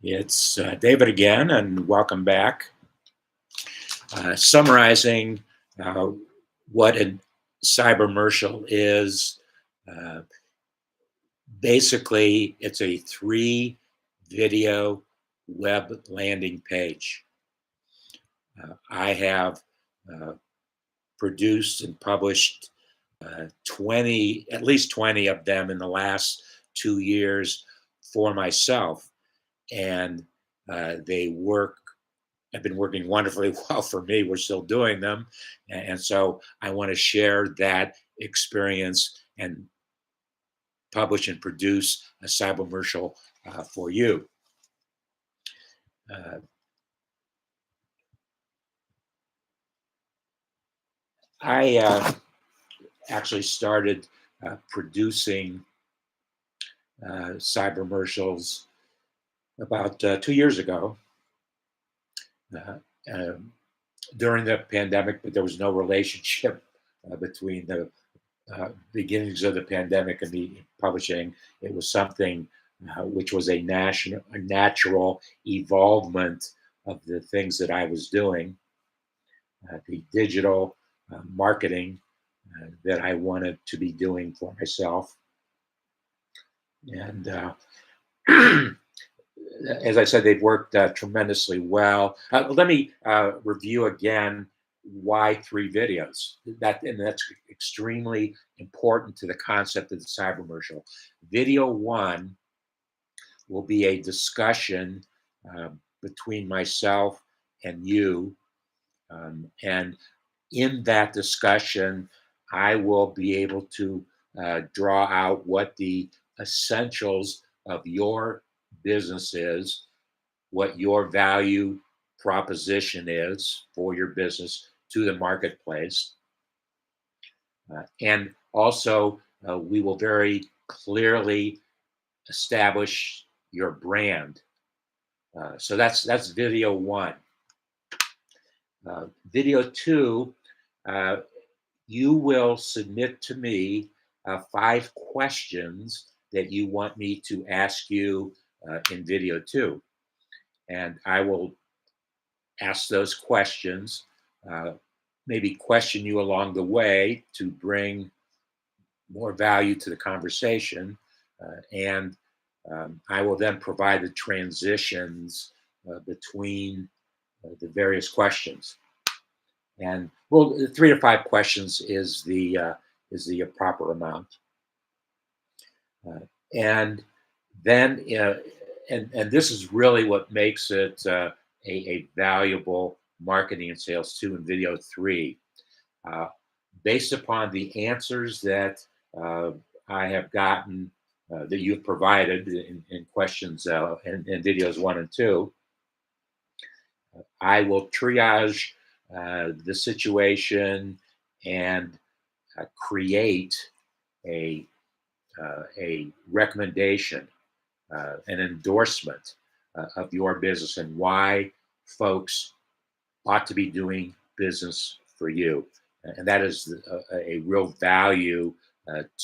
It's David again, and welcome back. Summarizing uh, what a CyberMercial is, uh, basically, it's a 3 video web landing page. I have uh, produced and published 20, at least 20 of them in the last 2 years for myself, and they work have been working wonderfully well for me. We're still doing them. And so I want to share that experience and publish and produce a cybermercial for you. Uh, I actually started producing cybermercials about 2 years ago. Uh, um, During the pandemic, but there was no relationship between the beginnings of the pandemic and the publishing. It was something which was a natural evolvement of the things that I was doing, the digital marketing that I wanted to be doing for myself. And as I said, they've worked tremendously well. Let me review again why 3 videos. That's extremely important to the concept of the cybermercial. Video 1 will be a discussion uh, between myself and you, and in that discussion, I will be able to draw out what the essentials of your business is, what your value proposition is for your business to the marketplace. And also, we will very clearly establish your brand. So that's video 1. Video 2, uh, you will submit to me 5 questions that you want me to ask you in video 2. And I will ask those questions, uh, maybe question you along the way to bring more value to the conversation. And I will then provide the transitions between the various questions. And well, 3 to 5 questions is the proper amount. And then, and this is really what makes it a valuable marketing and sales 2 and video 3. Uh, Based upon the answers that uh, I have gotten, that you've provided in questions and videos 1 and 2, I will triage the situation and create a a recommendation, an endorsement of your business and why folks ought to be doing business for you. And that is a real value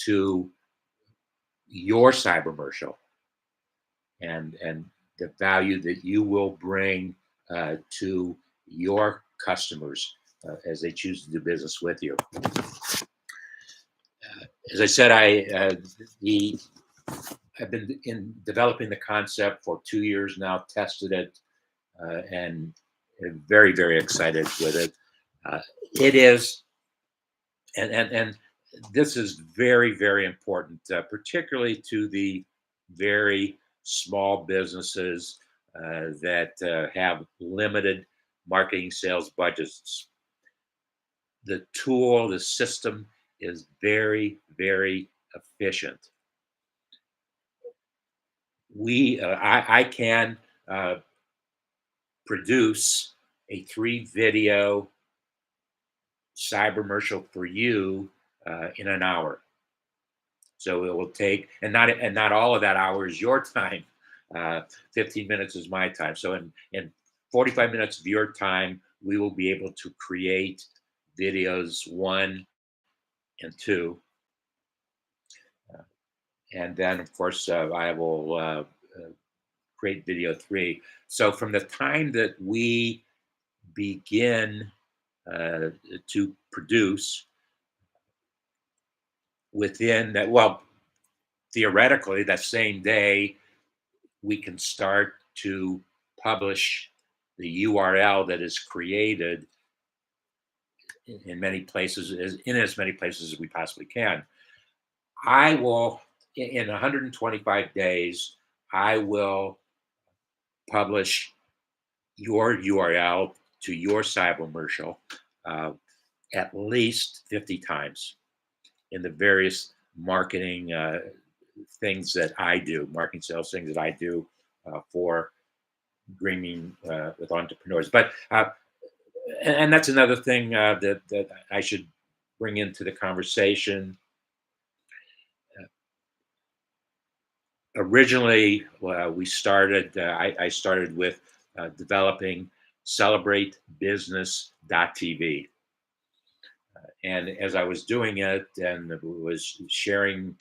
to your cybermercial and the value that you will bring to your customers as they choose to do business with you. As I said, I've been in developing the concept for 2 years now, tested it, and am very, very excited with it. It is, and this is very, very important, particularly to the very small businesses that have limited marketing sales budgets. The tool, the system is very, very efficient. I can produce a 3 video cybermercial for you in an hour. So it will take, and not all of that hour is your time. 15 minutes is my time. So in 45 minutes of your time, we will be able to create videos 1 and 2. And then, of course, I will create video 3. So from the time that we begin to produce within that, well, theoretically, that same day, we can start to publish the URL that is created in many places, in as many places as we possibly can. I will, in 125 days, I will publish your URL to your CyberMercial uh, at least 50 times in the various marketing things that I do, marketing sales things that I do for dreaming with entrepreneurs. But and that's another thing that I should bring into the conversation. Originally, we started. I started with developing CelebrateBusiness.tv, and as I was doing it and was sharing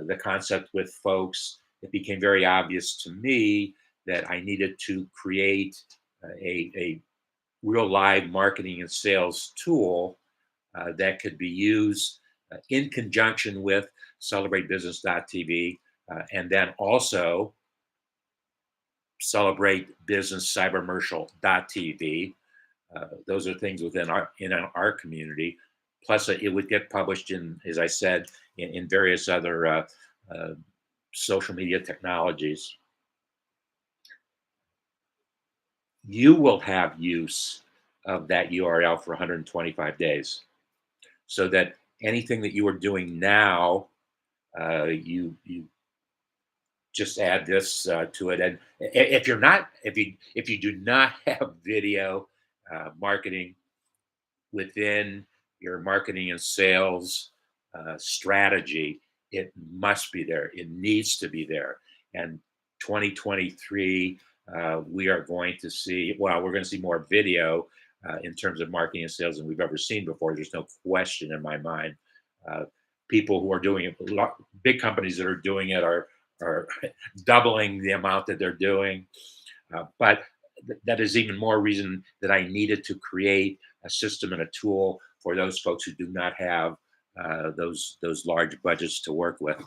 the concept with folks, it became very obvious to me that I needed to create a real live marketing and sales tool that could be used in conjunction with CelebrateBusiness.tv, and then also Celebrate Business CyberMercial.tv. Those are things within our community. Plus, it would get published in, as I said, in various other social media technologies. You will have use of that URL for 125 days, so that anything that you are doing now, you just add this to it. And if you're not, if you do not have video marketing within your marketing and sales strategy, it must be there. It needs to be there. And 2023, we are going to see, well, we're going to see more video in terms of marketing and sales than we've ever seen before. There's no question in my mind. Uh, People who are doing it, big companies that are doing it are doubling the amount that they're doing. But that is even more reason that I needed to create a system and a tool for those folks who do not have those large budgets to work with.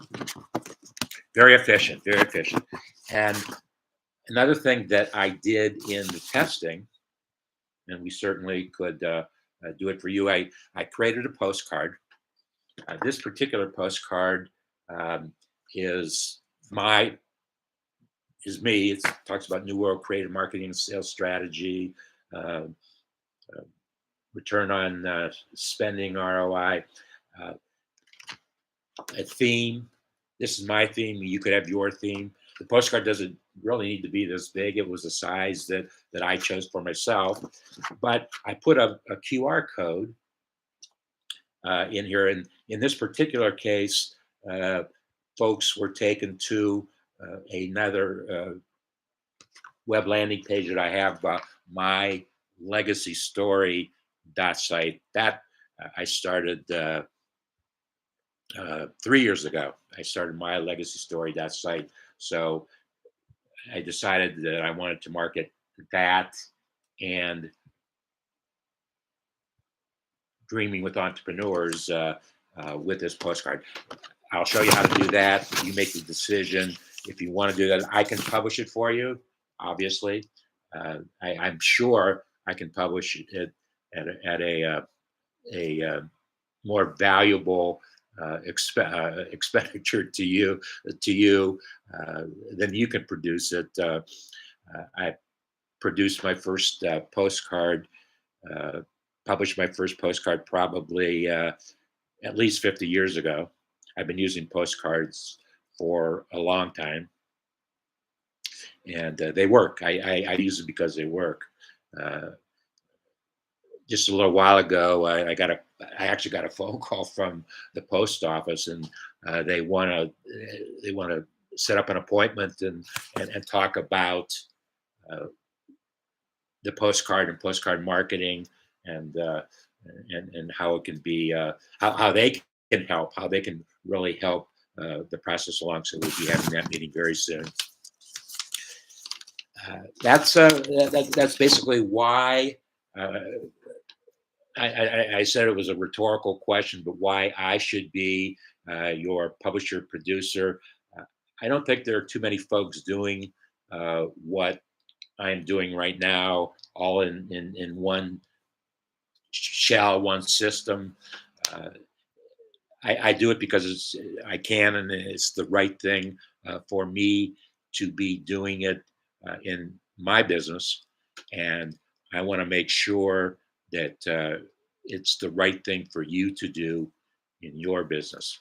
Very efficient, very efficient. And another thing that I did in the testing, and we certainly could do it for you, I created a postcard. This particular postcard is my is me. It talks about New World Creative Marketing and Sales Strategy, uh, uh, return on spending ROI, uh, a theme. This is my theme. You could have your theme. The postcard doesn't really need to be this big. It was the size that I chose for myself. But I put a QR code in here. And in this particular case, folks were taken to another web landing page that I have, my legacy story site that I started 3 years ago. I started my legacy story site. So I decided that I wanted to market that and dreaming with entrepreneurs with this postcard. I'll show you how to do that. You make the decision. If you want to do that, I can publish it for you, obviously. I'm sure I can publish it at a more valuable expenditure to you than you can produce it. I produced my first postcard, uh, published my first postcard probably at least 50 years ago. I've been using postcards for a long time, and they work. I use them because they work. Uh, just a little while ago, I actually got a phone call from the post office, and they want to set up an appointment and talk about uh, the postcard and postcard marketing and how it can be how they can help, how they can really help the process along. So we'll be having that meeting very soon. That's basically why uh, I said it was a rhetorical question, but why I should be your publisher producer. Uh, I don't think there are too many folks doing what I'm doing right now, all in one shell, one system. Uh, I do it because I can, and it's the right thing for me to be doing it in my business, and I want to make sure that it's the right thing for you to do in your business.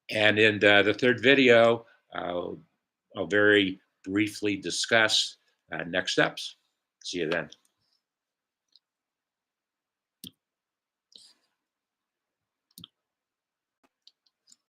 And in the third video, I'll very briefly discuss next steps. See you then.